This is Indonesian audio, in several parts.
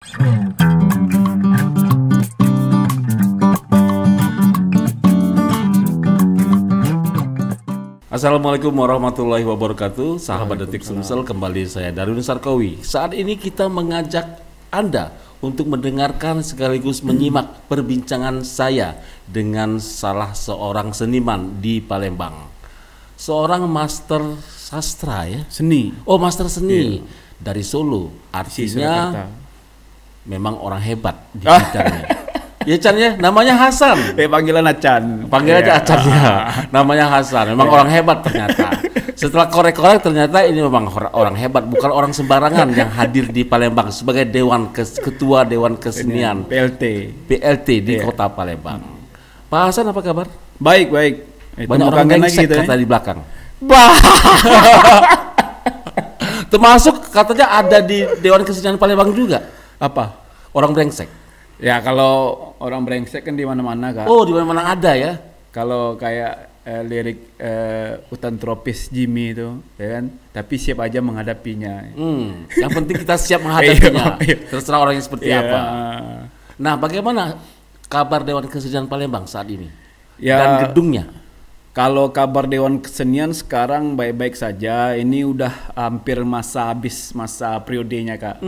Assalamualaikum warahmatullahi wabarakatuh. Sahabat Detik Sumsel, kembali saya Darwin Sarkowi. Saat ini kita mengajak Anda untuk mendengarkan sekaligus menyimak perbincangan saya dengan salah seorang seniman di Palembang. Seorang master sastra ya? Seni. Oh, master seni dari Solo. Artinya memang orang hebat di bidangnya. Ya Chan ya, namanya Hasan. Panggilan Acan. Panggil aja Acan ya. Namanya Hasan. Memang orang hebat ternyata. Setelah korek-korek ternyata ini memang orang hebat, bukan orang sembarangan yang hadir di Palembang sebagai ketua Dewan Kesenian PLT di Kota Palembang. Pak Hasan, apa kabar? Baik. Banyak orang brengsek kata di belakang. Bah. Termasuk katanya ada di Dewan Kesenian Palembang juga. Apa? Orang brengsek. Ya kalau orang brengsek kan di mana-mana Kak. Oh, di mana-mana ada ya. Kalau kayak lirik Hutan Tropis Jimmy itu, ya kan? Tapi siap aja menghadapinya. Yang penting kita siap menghadapinya. Terserah orangnya seperti apa. Nah, bagaimana kabar Dewan Kesenian Palembang saat ini? Dan gedungnya? Kalau kabar Dewan Kesenian sekarang baik-baik saja. Ini udah hampir habis masa periodenya Kak.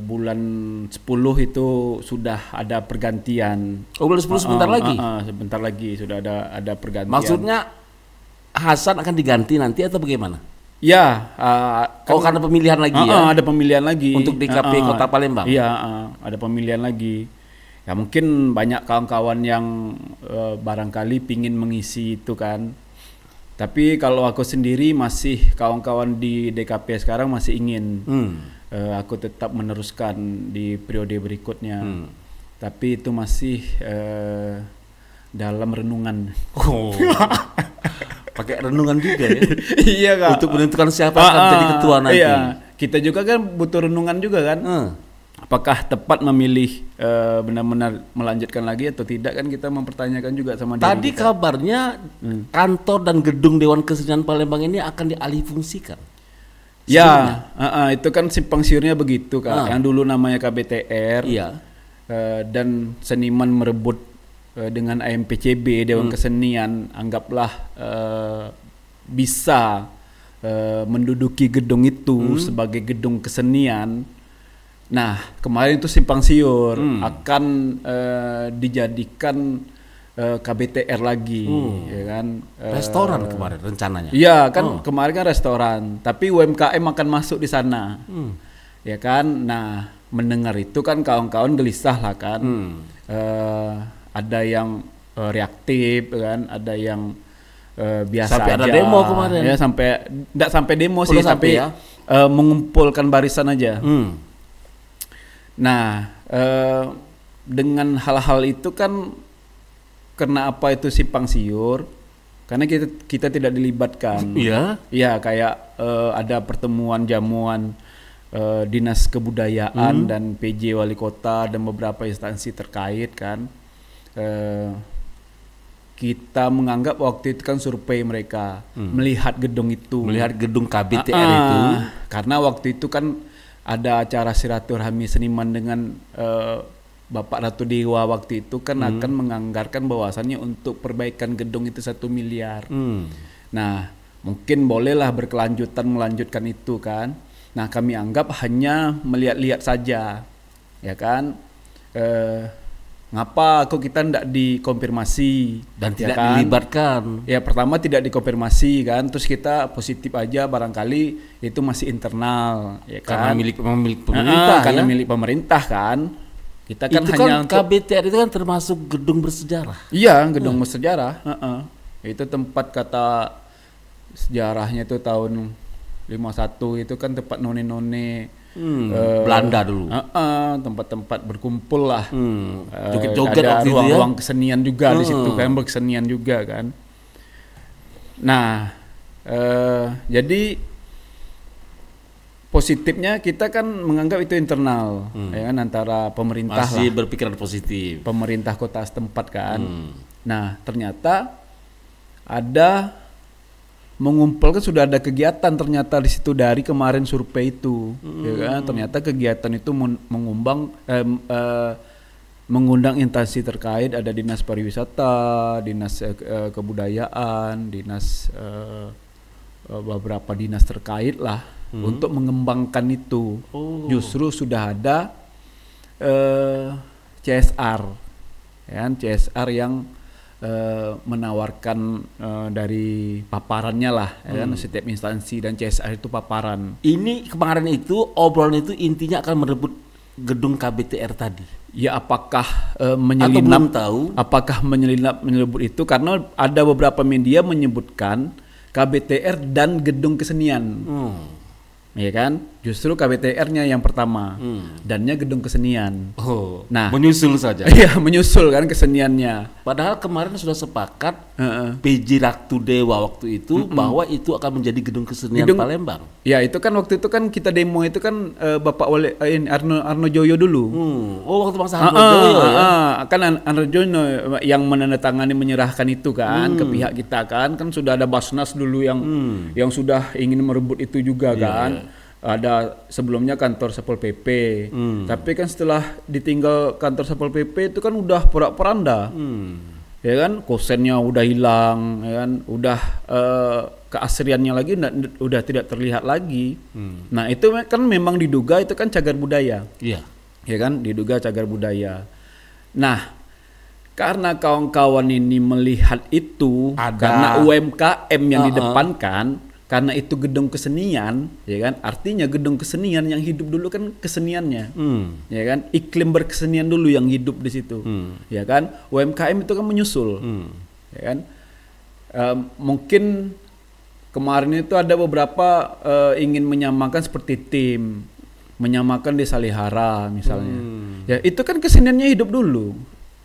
Bulan 10 itu sudah ada pergantian. Oh, bulan 10 sebentar lagi? Sebentar lagi sudah ada pergantian. Maksudnya Hasan akan diganti nanti atau bagaimana? Ya. Karena pemilihan lagi ya? Ada pemilihan lagi. Untuk DKP Kota Palembang? Iya, ada pemilihan lagi. Ya mungkin banyak kawan-kawan yang barangkali pingin mengisi itu kan. Tapi kalau aku sendiri masih, kawan-kawan di DKP sekarang masih ingin. Aku tetap meneruskan di periode berikutnya, tapi itu masih dalam renungan. Oh, pakai renungan juga ya? Iya Kak. Untuk menentukan siapa akan jadi ketua nanti. Iya, kita juga kan butuh renungan juga kan. Apakah tepat memilih benar-benar melanjutkan lagi atau tidak, kan kita mempertanyakan juga sama diri Tadi kita. Kabarnya kantor dan gedung Dewan Kesenian Palembang ini akan dialihfungsikan. Ya, itu kan simpang siurnya begitu Kak. Yang dulu namanya KBTR, dan seniman merebut dengan AMPCB Dewan Kesenian, anggaplah bisa menduduki gedung itu sebagai gedung kesenian. Nah, kemarin itu simpang siur akan dijadikan KBTR lagi, ya kan? Restoran kemarin rencananya. Iya kan, kemarin kan restoran, tapi UMKM akan masuk di sana, ya kan? Nah, mendengar itu kan kawan-kawan gelisah lah kan. Ada yang reaktif, kan? Ada yang biasa sampai aja. Ada demo kemarin. Ya tidak sampai demo sih, tapi ya? Mengumpulkan barisan aja. Nah, dengan hal-hal itu kan. Karena apa itu simpang siur? Karena kita tidak dilibatkan. Iya. Iya, kayak ada pertemuan jamuan Dinas Kebudayaan dan PJ Wali Kota dan beberapa instansi terkait kan. Kita menganggap waktu itu kan survei mereka melihat gedung itu. Melihat gedung KBTR itu. Karena waktu itu kan ada acara silaturahmi seniman dengan Bapak Ratu Dewa waktu itu kan akan menganggarkan bahwasannya untuk perbaikan gedung itu 1 miliar. Nah, mungkin bolehlah melanjutkan itu kan. Nah, kami anggap hanya melihat-lihat saja, ya kan. Ngapa kita tidak dikonfirmasi dan tidak kan? Dilibatkan? Ya, pertama tidak dikonfirmasi kan, terus kita positif aja, barangkali itu masih internal, ya kan. Karena milik pemerintah, karena milik pemerintah kan. Kita kan itu hanya kan KBTR itu kan termasuk gedung bersejarah. Iya, gedung bersejarah. Itu tempat kata sejarahnya itu tahun 51 itu kan tempat none-none Belanda dulu. Tempat-tempat berkumpul lah. Joget-joget ada waktu ruang-ruang kesenian juga di situ kan, berkesenian juga kan. Nah, jadi positifnya kita kan menganggap itu internal, ya kan, antara pemerintah masih berpikiran positif, pemerintah kota setempat kan. Nah, ternyata ada mengumpulkan, sudah ada kegiatan ternyata di situ dari kemarin survei itu, ya kan? Ternyata kegiatan itu mengundang instansi terkait, ada dinas pariwisata, dinas kebudayaan, dinas beberapa dinas terkait lah untuk mengembangkan itu. Justru sudah ada CSR, ya kan? CSR yang menawarkan dari paparannya lah, ya kan? Setiap instansi dan CSR itu paparan. Ini kemarin itu obrolan itu intinya akan merebut gedung KBTR tadi. Ya apakah menyelinap, tahu? Apakah menyebut itu, karena ada beberapa media menyebutkan KBTR dan gedung kesenian. Ya kan? Justru KBTR-nya yang pertama, dannya gedung kesenian. Nah, menyusul saja. Iya, menyusul kan keseniannya. Padahal kemarin sudah sepakat PJ Raktu Dewa waktu itu bahwa itu akan menjadi gedung kesenian Palembang. Ya, itu kan waktu itu kan kita demo itu kan Bapak Arno Joyo dulu. Waktu masa Arno Joyo ya. Kan Arno Joyo yang menandatangani menyerahkan itu kan ke pihak kita kan sudah ada Basnas dulu yang sudah ingin merebut itu juga kan. Ada sebelumnya kantor Satpol PP, tapi kan setelah ditinggal kantor Satpol PP itu kan udah porak-poranda, ya kan, kosennya udah hilang, ya kan, udah keasriannya lagi udah tidak terlihat lagi. Nah itu kan memang diduga itu kan cagar budaya, ya kan, diduga cagar budaya. Nah karena kawan-kawan ini melihat itu karena UMKM yang didepankan. Karena itu gedung kesenian, ya kan? Artinya gedung kesenian yang hidup dulu kan keseniannya, ya kan? Iklim berkesenian dulu yang hidup di situ, ya kan? UMKM itu kan menyusul, ya kan? Mungkin kemarin itu ada beberapa ingin menyamakan seperti tim, menyamakan Desa Lihara misalnya, ya itu kan keseniannya hidup dulu.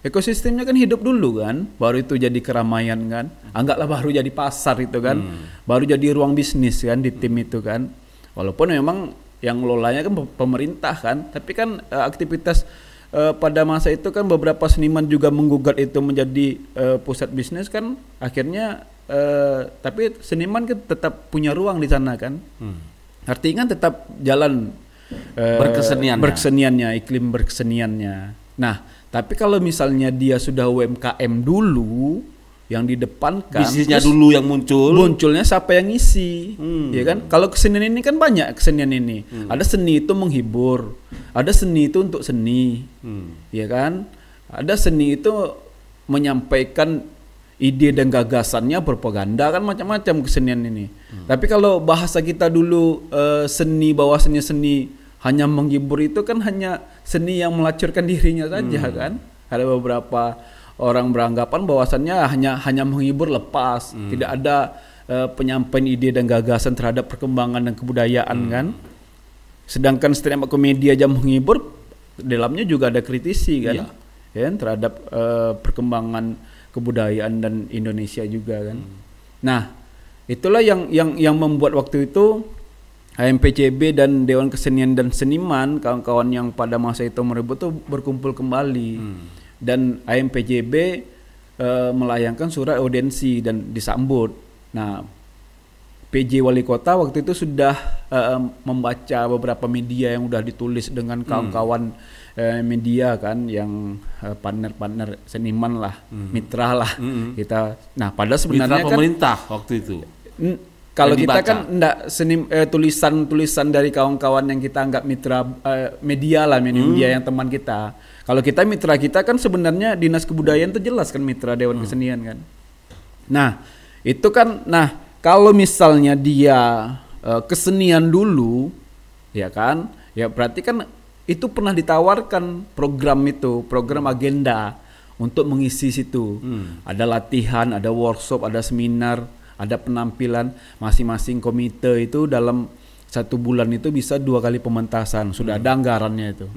Ekosistemnya kan hidup dulu kan, baru itu jadi keramaian kan, anggaplah baru jadi pasar itu kan, baru jadi ruang bisnis kan di tim itu kan, walaupun memang yang ngelolanya kan pemerintah kan, tapi kan aktivitas pada masa itu kan beberapa seniman juga menggugat itu menjadi pusat bisnis kan, akhirnya tapi seniman kan tetap punya ruang di sana kan, artinya kan tetap jalan berkeseniannya, iklim berkeseniannya. Nah tapi kalau misalnya dia sudah UMKM dulu yang didepankan, bisnisnya dulu yang munculnya siapa yang ngisi, ya kan? Kalau kesenian ini kan banyak kesenian ini, ada seni itu menghibur, ada seni itu untuk seni, ya kan? Ada seni itu menyampaikan ide dan gagasannya, propaganda kan, macam-macam kesenian ini. Tapi kalau bahasa kita dulu seni, bahwasanya seni hanya menghibur itu kan hanya seni yang melacurkan dirinya saja kan. Ada beberapa orang beranggapan bahwasannya hanya menghibur lepas, tidak ada penyampaian ide dan gagasan terhadap perkembangan dan kebudayaan kan. Sedangkan stand up komedi aja menghibur, dalamnya juga ada kritisi kan, ya, terhadap perkembangan kebudayaan dan Indonesia juga kan. Nah itulah yang membuat waktu itu HMPCB dan Dewan Kesenian dan Seniman, kawan-kawan yang pada masa itu merebut tuh berkumpul kembali, dan HMPCB melayangkan surat audiensi dan disambut. Nah PJ Wali Kota waktu itu sudah membaca beberapa media yang sudah ditulis dengan kawan-kawan media kan, yang partner-partner seniman lah, mitra lah kita. Nah padahal sebenarnya mitra pemerintah waktu itu. Kalau kita kan enggak tulisan-tulisan dari kawan-kawan yang kita anggap mitra media lah, media yang teman kita. Kalau kita mitra kita kan sebenarnya Dinas Kebudayaan itu jelas kan mitra Dewan Kesenian kan. Nah, itu kan kalau misalnya dia kesenian dulu ya kan, ya berarti kan itu pernah ditawarkan program agenda untuk mengisi situ. Ada latihan, ada workshop, ada seminar, ada penampilan. Masing-masing komite itu dalam 1 bulan itu bisa 2 kali pementasan, sudah ada anggarannya itu,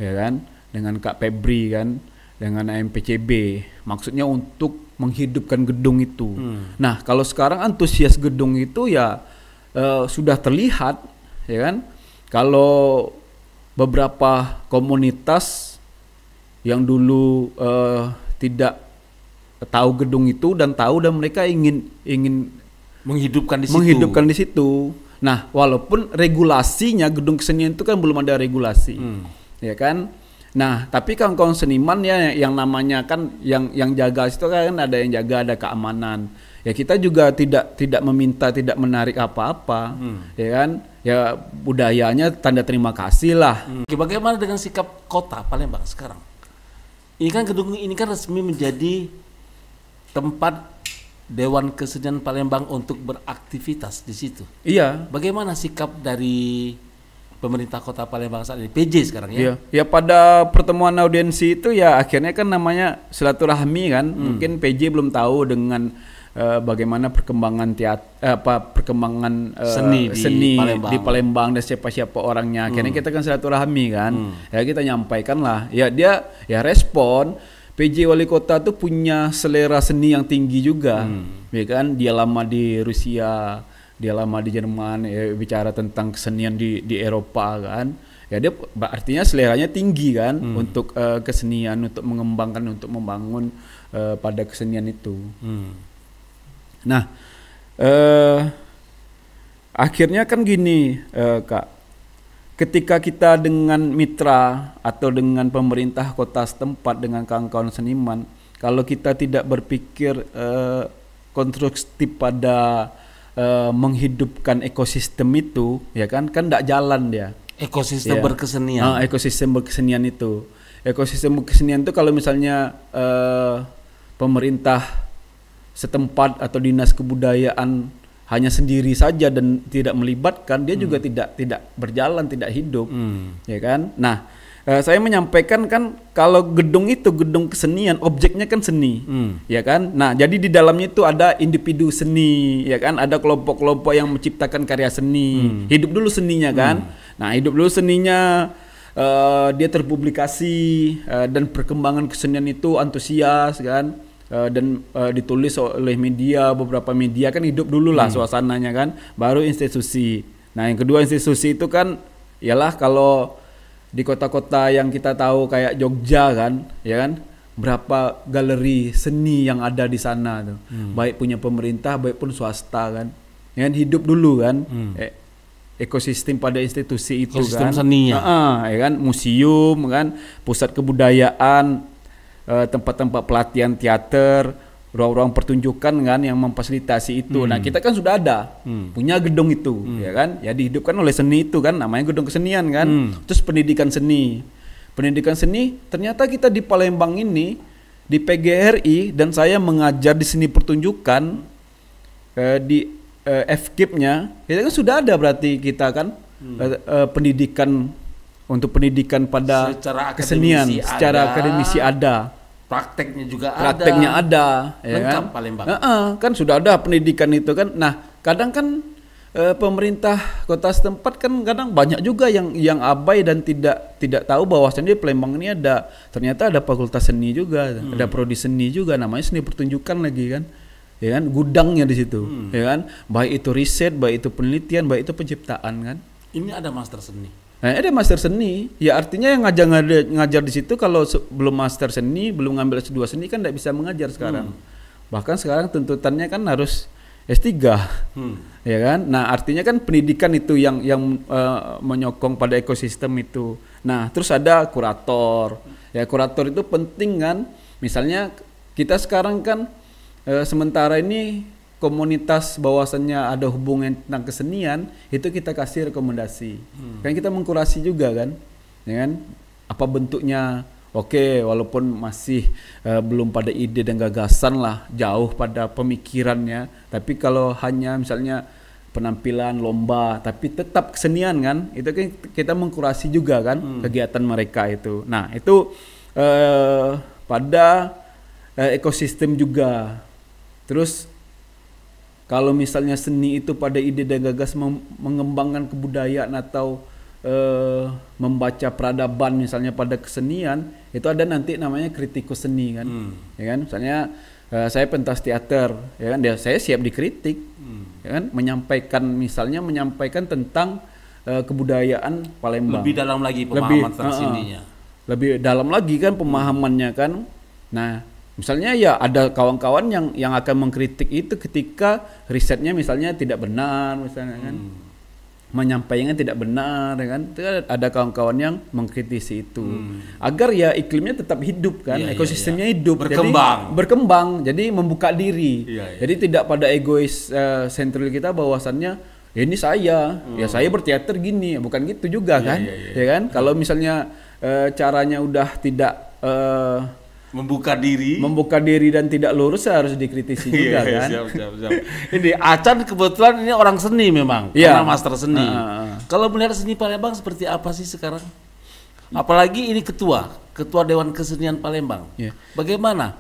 ya kan, dengan Kak Febri kan, dengan AMPCB, maksudnya untuk menghidupkan gedung itu. Nah kalau sekarang antusias gedung itu ya sudah terlihat, ya kan, kalau beberapa komunitas yang dulu tidak tahu gedung itu dan mereka ingin menghidupkan di situ. Nah, walaupun regulasinya gedung kesenian itu kan belum ada regulasi, ya kan. Nah, tapi kawan-kawan seniman ya yang namanya kan yang jaga itu kan ada yang jaga, ada keamanan. Ya kita juga tidak meminta, tidak menarik apa-apa, ya kan. Ya budayanya tanda terima kasih lah. Bagaimana dengan sikap kota Palembang sekarang? Ini kan gedung ini kan resmi menjadi tempat Dewan Kesenian Palembang untuk beraktivitas di situ. Iya. Bagaimana sikap dari pemerintah Kota Palembang saat ini, PJ sekarang ya? Iya. Ya pada pertemuan audiensi itu ya akhirnya kan namanya silaturahmi kan. Mungkin PJ belum tahu dengan bagaimana perkembangan perkembangan seni di Palembang dan siapa-siapa orangnya. Akhirnya kita kan silaturahmi kan. Ya kita nyampaikan lah. Ya dia ya respon. PJ Wali Kota tuh punya selera seni yang tinggi juga, ya kan? Dia lama di Rusia, dia lama di Jerman, ya, bicara tentang kesenian di Eropa kan. Ya dia artinya seleranya tinggi kan untuk kesenian, untuk mengembangkan, untuk membangun pada kesenian itu. Nah, akhirnya kan gini, Kak. Ketika kita dengan mitra atau dengan pemerintah kota setempat, dengan kawan-kawan seniman, kalau kita tidak berpikir konstruktif pada menghidupkan ekosistem itu, ya kan tidak jalan dia. Ekosistem berkesenian. Ekosistem berkesenian itu. Ekosistem berkesenian itu kalau misalnya pemerintah setempat atau dinas kebudayaan hanya sendiri saja dan tidak melibatkan, dia juga tidak berjalan, tidak hidup, ya kan. Nah, saya menyampaikan kan kalau gedung itu gedung kesenian, objeknya kan seni, ya kan. Nah, jadi di dalamnya itu ada individu seni, ya kan, ada kelompok-kelompok yang menciptakan karya seni, hidup dulu seninya kan. Nah, hidup dulu seninya, dia terpublikasi dan perkembangan kesenian itu antusias kan. Dan ditulis oleh media, beberapa media kan hidup dulu lah suasananya kan, baru institusi. Nah yang kedua institusi itu kan ialah kalau di kota-kota yang kita tahu kayak Jogja kan, ya kan, berapa galeri seni yang ada di sana tuh, baik punya pemerintah, baik pun swasta kan, ya kan, hidup dulu kan, ekosistem pada institusi itu ekosistem kan, seninya, ya kan, museum kan, pusat kebudayaan, tempat-tempat pelatihan teater, ruang-ruang pertunjukan kan yang memfasilitasi itu. Nah kita kan sudah ada punya gedung itu, ya kan, ya dihidupkan oleh seni itu kan, namanya gedung kesenian kan. Terus pendidikan seni ternyata kita di Palembang ini di PGRI dan saya mengajar di seni pertunjukan di FKIP-nya, kita kan sudah ada berarti kita kan pendidikan untuk pendidikan pada secara kesenian secara akademisi ada. Prakteknya juga ada, ya lengkap kan? Palembang. Kan sudah ada pendidikan itu kan. Nah, kadang kan pemerintah kota setempat kan kadang banyak juga yang abai dan tidak tahu bahwasannya di Palembang ini ternyata ada fakultas seni juga, ada prodi seni juga, namanya seni pertunjukan lagi kan. Ya kan, gudangnya di situ, ya kan? Baik itu riset, baik itu penelitian, baik itu penciptaan kan. Ini ada master seni. Nah, ada master seni, ya artinya yang ngajar di situ kalau belum master seni, belum ngambil S2 seni kan tidak bisa mengajar sekarang. Bahkan sekarang tuntutannya kan harus S3, ya kan. Nah artinya kan pendidikan itu yang menyokong pada ekosistem itu. Nah terus ada kurator, ya kurator itu penting kan. Misalnya kita sekarang kan sementara ini komunitas bahwasannya ada hubungan tentang kesenian itu kita kasih rekomendasi, kan kita mengkurasi juga kan, ya kan, apa bentuknya, oke, walaupun masih belum pada ide dan gagasan lah, jauh pada pemikirannya, tapi kalau hanya misalnya penampilan lomba tapi tetap kesenian kan, itu kan kita mengkurasi juga kan kegiatan mereka itu. Nah itu pada ekosistem juga. Terus kalau misalnya seni itu pada ide dan gagas mengembangkan kebudayaan atau membaca peradaban misalnya pada kesenian, itu ada nanti namanya kritikus seni kan, ya kan, misalnya saya pentas teater, ya kan, saya siap dikritik, ya kan, menyampaikan tentang kebudayaan Palembang. Lebih dalam lagi pemahaman tentang seninya. Lebih dalam lagi kan pemahamannya kan. Nah Misalnya ya ada kawan-kawan yang akan mengkritik itu ketika risetnya misalnya tidak benar, misalnya kan. Menyampaikan tidak benar, kan? Itu ada kawan-kawan yang mengkritisi itu. Agar ya iklimnya tetap hidup kan, ekosistemnya hidup, berkembang, jadi membuka diri. Jadi tidak pada egois sentral kita bahwasannya ya ini saya, ya saya berteater gini, bukan gitu juga kan, ya kan? Kalau misalnya caranya udah tidak membuka diri dan tidak lurus harus dikritisi juga kan. Siap. Ini Acan kebetulan ini orang seni memang, karena master seni. Kalau melihat seni Palembang seperti apa sih sekarang? Apalagi ini ketua Dewan Kesenian Palembang. Bagaimana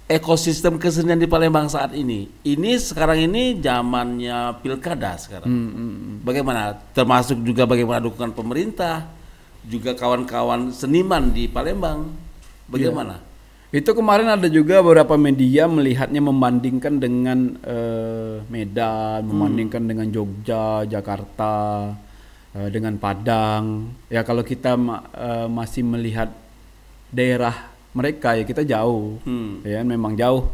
ekosistem kesenian di Palembang saat ini? Ini sekarang ini zamannya pilkada sekarang. Bagaimana? Termasuk juga bagaimana dukungan pemerintah, juga kawan-kawan seniman di Palembang. Bagaimana? Itu kemarin ada juga beberapa media melihatnya membandingkan dengan Medan, membandingkan dengan Jogja, Jakarta, dengan Padang. Ya kalau kita masih melihat daerah mereka ya kita jauh, ya memang jauh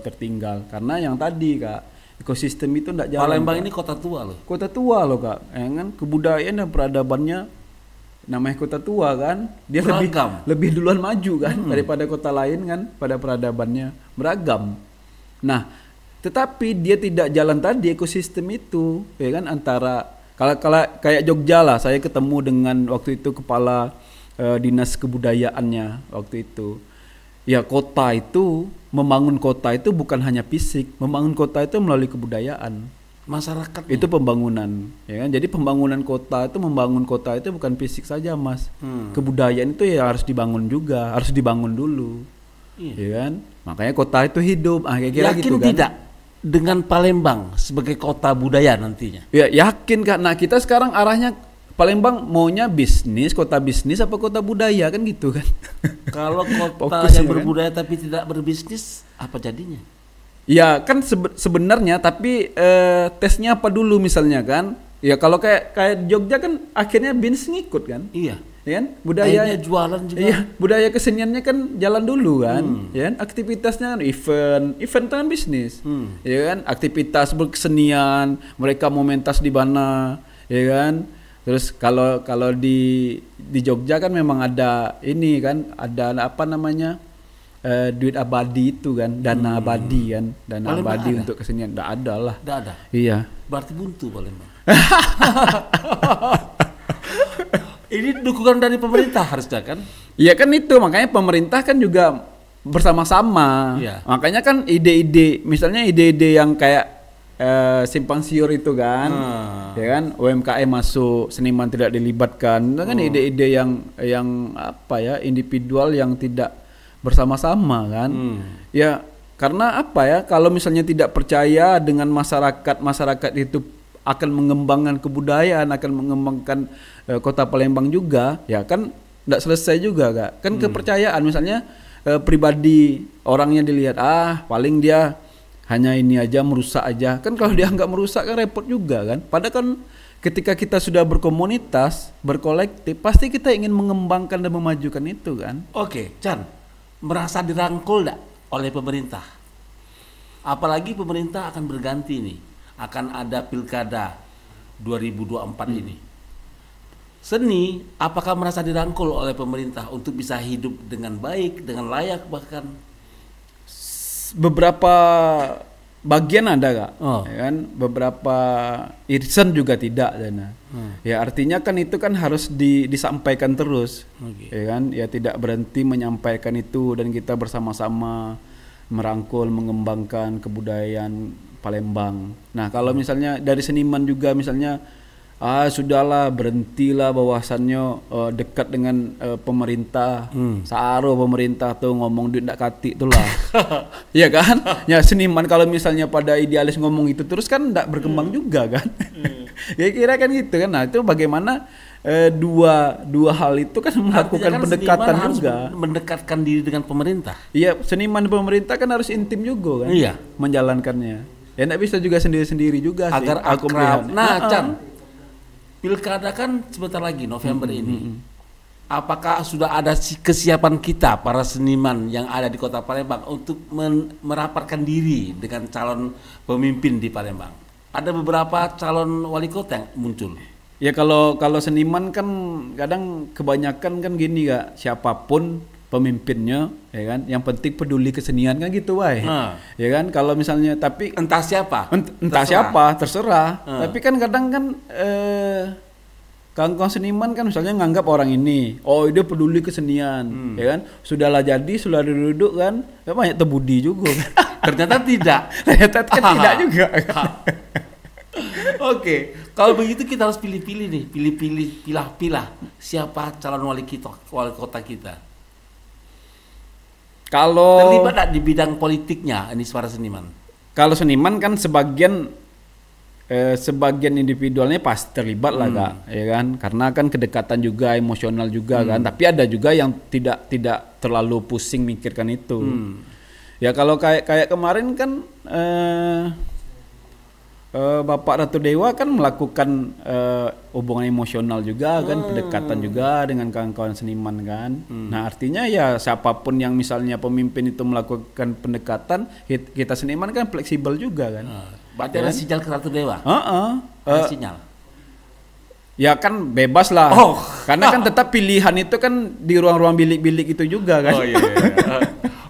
tertinggal. Karena yang tadi Kak, ekosistem itu tidak jalan. Palembang Kak. ini kota tua loh. Kota tua loh Kak, ya kan kebudayaan dan peradabannya. Namanya kota tua kan, dia lebih duluan maju kan daripada kota lain kan pada peradabannya, beragam. Nah, tetapi dia tidak jalan tadi ekosistem itu, ya kan antara kalau kayak Jogja lah, saya ketemu dengan waktu itu kepala dinas kebudayaannya waktu itu. Ya kota itu, membangun kota itu bukan hanya fisik, membangun kota itu melalui kebudayaan. Masyarakat itu pembangunan, ya kan? Jadi pembangunan kota itu membangun kota itu bukan fisik saja, Mas. Kebudayaan itu ya harus dibangun juga, harus dibangun dulu, ya kan? Makanya kota itu hidup. Kira-kira yakin gitu, kan? Tidak dengan Palembang sebagai kota budaya nantinya? Ya yakin Kak. Nah kita sekarang arahnya Palembang maunya bisnis, kota bisnis apa kota budaya kan gitu kan? Kalau kota yang berbudaya kan? Tapi tidak berbisnis, apa jadinya? Ya kan sebenarnya tapi tesnya apa dulu misalnya kan? Ya kalau kayak Jogja kan akhirnya bisnis ngikut kan? Iya. Ya kan? Budaya jualan juga. Iya, budaya keseniannya kan jalan dulu kan? Ya kan? Aktivitasnya kan event itu kan bisnis. Ya kan? Aktivitas berkesenian, mereka mau mentas di mana, ya kan? Terus kalau di Jogja kan memang ada ini kan, ada apa namanya? Duit abadi itu kan, dana abadi kan, dana Palembang abadi ada? Untuk kesenian tidak ada lah. Tidak ada. Iya. Berarti buntu Palembang. Ini dukungan dari pemerintah harusnya kan? Iya kan itu makanya pemerintah kan juga bersama-sama. Iya. Makanya kan ide-ide, misalnya ide-ide yang kayak simpang siur itu kan, ya kan UMKM masuk, seniman tidak dilibatkan, itu kan ide-ide yang apa ya individual yang tidak bersama-sama kan, ya karena apa ya kalau misalnya tidak percaya dengan masyarakat itu akan mengembangkan kebudayaan, akan mengembangkan kota Palembang juga, ya kan tidak selesai juga kan kepercayaan misalnya pribadi orangnya dilihat paling dia hanya ini aja merusak aja kan, kalau dia nggak merusak kan repot juga kan, padahal kan ketika kita sudah berkomunitas berkolektif pasti kita ingin mengembangkan dan memajukan itu kan. Oke, Chan. Merasa dirangkul enggak oleh pemerintah? Apalagi pemerintah akan berganti nih, akan ada pilkada 2024 ini. Seni, apakah merasa dirangkul oleh pemerintah untuk bisa hidup dengan baik, dengan layak bahkan? Beberapa bagian ada Kak, ya kan? Beberapa irisan juga tidak, Dana. Ya artinya kan itu kan harus disampaikan terus, ya kan? Ya tidak berhenti menyampaikan itu dan kita bersama-sama merangkul, mengembangkan kebudayaan Palembang. Nah kalau misalnya dari seniman juga misalnya, sudahlah berhentilah bahwasannya dekat dengan pemerintah, saaro pemerintah tuh ngomong duit ndak kati itulah, ya kan? Ya seniman kalau misalnya pada idealis ngomong itu terus kan ndak berkembang juga kan? Ya kira kan gitu kan? Nah itu bagaimana dua hal itu kan melakukan kan pendekatan juga, mendekatkan diri dengan pemerintah. Iya seniman pemerintah kan harus intim juga kan? Iya, menjalankannya. Ya ndak bisa juga sendiri-sendiri juga agar sih. Akrab. Nah, Chan. Pilkada kan sebentar lagi November ini. apakah sudah ada kesiapan kita para seniman yang ada di Kota Palembang untuk merapatkan diri dengan calon pemimpin di Palembang? Ada beberapa calon wali kota yang muncul. Ya kalau seniman kan kadang kebanyakan kan gini Kak, siapapun pemimpinnya ya kan, yang penting peduli kesenian kan gitu wae. Ya kan, kalau misalnya tapi entah siapa, terserah. Tapi kan kadang kan kawan-kawan seniman kan misalnya nganggap orang ini, oh dia peduli kesenian, ya kan, sudahlah jadi, sudah duduk kan, ya banyak terbudi juga. Ternyata tidak. Ternyata kan tidak juga. Oke, kalau begitu kita harus pilih-pilih nih, pilah-pilah siapa calon wali kota kita. Kalau terlibat tak di bidang politiknya ini para seniman? Kalau seniman kan sebagian individualnya pasti terlibat lah Kak, ya kan, karena kan kedekatan juga, emosional juga kan, tapi ada juga yang tidak terlalu pusing mikirkan itu. Ya kalau kayak kemarin kan Bapak Ratu Dewa kan melakukan hubungan emosional juga kan, pendekatan juga dengan kawan-kawan seniman kan. Nah artinya ya siapapun yang misalnya pemimpin itu melakukan pendekatan, kita seniman kan fleksibel juga kan. Berarti ada sinyal ke Ratu Dewa? Ada sinyal? Ya kan bebas lah, karena kan tetap pilihan itu kan di ruang-ruang bilik-bilik itu juga kan.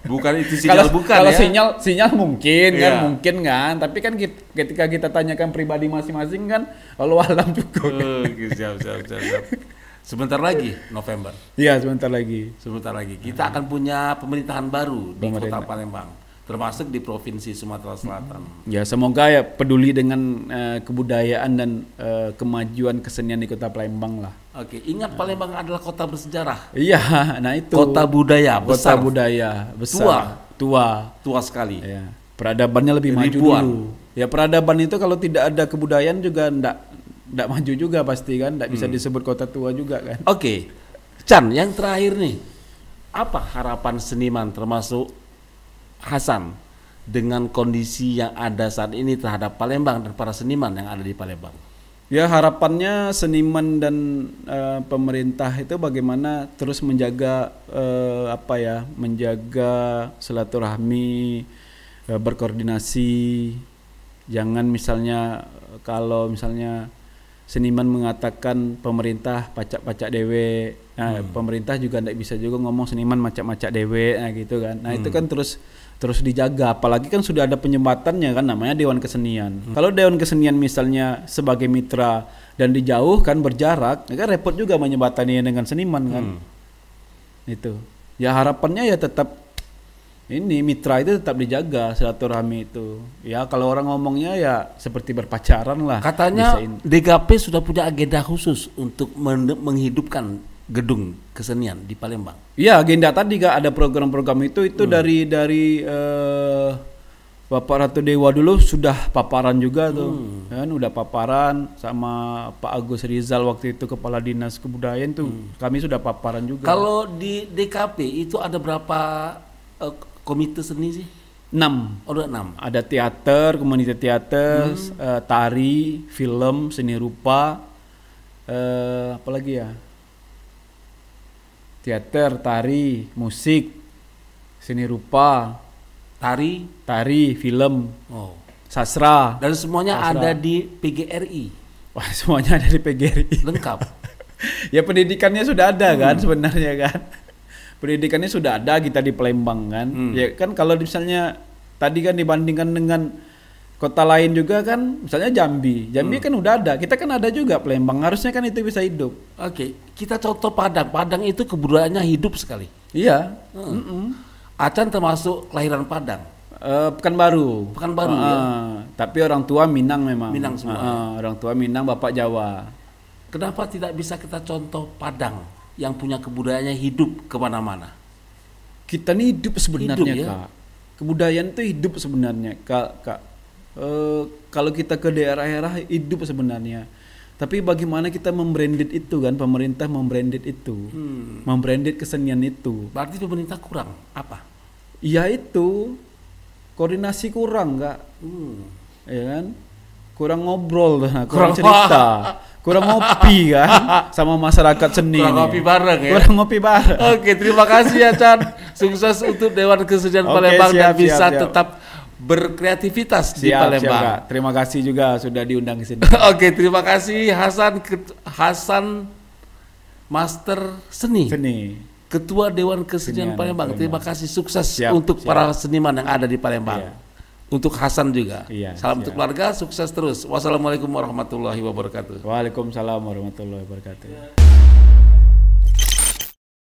Bukan itu sinyal, kalau sinyal mungkin kan, mungkin kan, tapi kan ketika kita tanyakan pribadi masing-masing kan, walau alam juga. Siap. Sebentar lagi November. Iya, sebentar lagi. Kita akan punya pemerintahan baru di Kota Palembang, termasuk di Provinsi Sumatera Selatan. Ya semoga ya peduli dengan kebudayaan dan kemajuan kesenian di Kota Palembang lah. Oke, ingat Palembang adalah kota bersejarah. Iya, nah itu. Kota budaya besar. Tua sekali. Ya. Peradabannya lebih maju dulu. Ya peradaban itu kalau tidak ada kebudayaan juga ndak maju juga pasti kan, ndak bisa disebut kota tua juga kan. Oke, Chan, yang terakhir nih, apa harapan seniman termasuk Hasan dengan kondisi yang ada saat ini terhadap Palembang dan para seniman yang ada di Palembang? Ya harapannya seniman dan pemerintah itu bagaimana terus menjaga menjaga silaturahmi, berkoordinasi. Jangan misalnya kalau misalnya seniman mengatakan pemerintah pacak-pacak dewe, pemerintah juga tidak bisa juga ngomong seniman macak-macak dewe, gitu kan. Nah itu kan terus dijaga, apalagi kan sudah ada penyembatannya kan, namanya Dewan Kesenian. Kalau Dewan Kesenian misalnya sebagai mitra dan dijauh kan berjarak, kan repot juga menyebatani dengan seniman kan. Itu. Ya harapannya ya tetap ini mitra itu tetap dijaga, silaturahmi itu. Ya kalau orang ngomongnya ya seperti berpacaran lah. Katanya DKP sudah punya agenda khusus untuk menghidupkan gedung kesenian di Palembang. Iya, agenda tadi Kak, ada program-program itu dari Bapak Ratu Dewa dulu sudah paparan juga tuh. Kan udah paparan sama Pak Agus Rizal waktu itu Kepala Dinas Kebudayaan tuh. Kami sudah paparan juga. Kalau di DKP itu ada berapa komite seni sih? 6. Oh, 6. Ada teater, komunitas teater, tari, film, seni rupa, apa lagi ya? Teater, tari, musik, seni rupa, tari, film, sastra. Dan semuanya ada di PGRI. Wah, semuanya ada di PGRI. Lengkap. Ya pendidikannya sudah ada kan sebenarnya kan. Pendidikannya sudah ada kita di Palembang kan. Ya kan kalau misalnya tadi kan dibandingkan dengan kota lain juga kan, misalnya Jambi kan udah ada, kita kan ada juga Palembang, harusnya kan itu bisa hidup. Oke, kita contoh Padang itu kebudayaannya hidup sekali. Iya. Acan termasuk kelahiran Padang. Pekanbaru ya. Tapi orang tua Minang memang. Minang semua. Orang tua Minang, bapak Jawa. Kenapa tidak bisa kita contoh Padang yang punya kebudayaannya hidup kemana-mana? Kita ini hidup sebenarnya hidup, ya? Kak. Kebudayaan itu hidup sebenarnya Kak. Kalau kita ke daerah-daerah hidup sebenarnya, tapi bagaimana kita membranded itu kan, pemerintah membranded itu, membranded kesenian itu. Berarti pemerintah kurang apa? Iya itu koordinasi kurang Kak, ya kan, kurang ngobrol, kurang cerita, kurang ngopi kan sama masyarakat seni. Kurang ngopi bareng ya. Kurang ngopi bareng. Oke, terima kasih ya Chan. Sukses untuk Dewan Kesenian Palembang dan bisa tetap berkreativitas di Palembang. Terima kasih juga sudah diundang ke sini. Oke, terima kasih Hasan Master Seni. Ketua Dewan Kesenian Palembang. Terima kasih, sukses untuk para seniman yang ada di Palembang. Untuk Hasan juga. Salam untuk keluarga, sukses terus. Wassalamualaikum warahmatullahi wabarakatuh. Waalaikumsalam warahmatullahi wabarakatuh.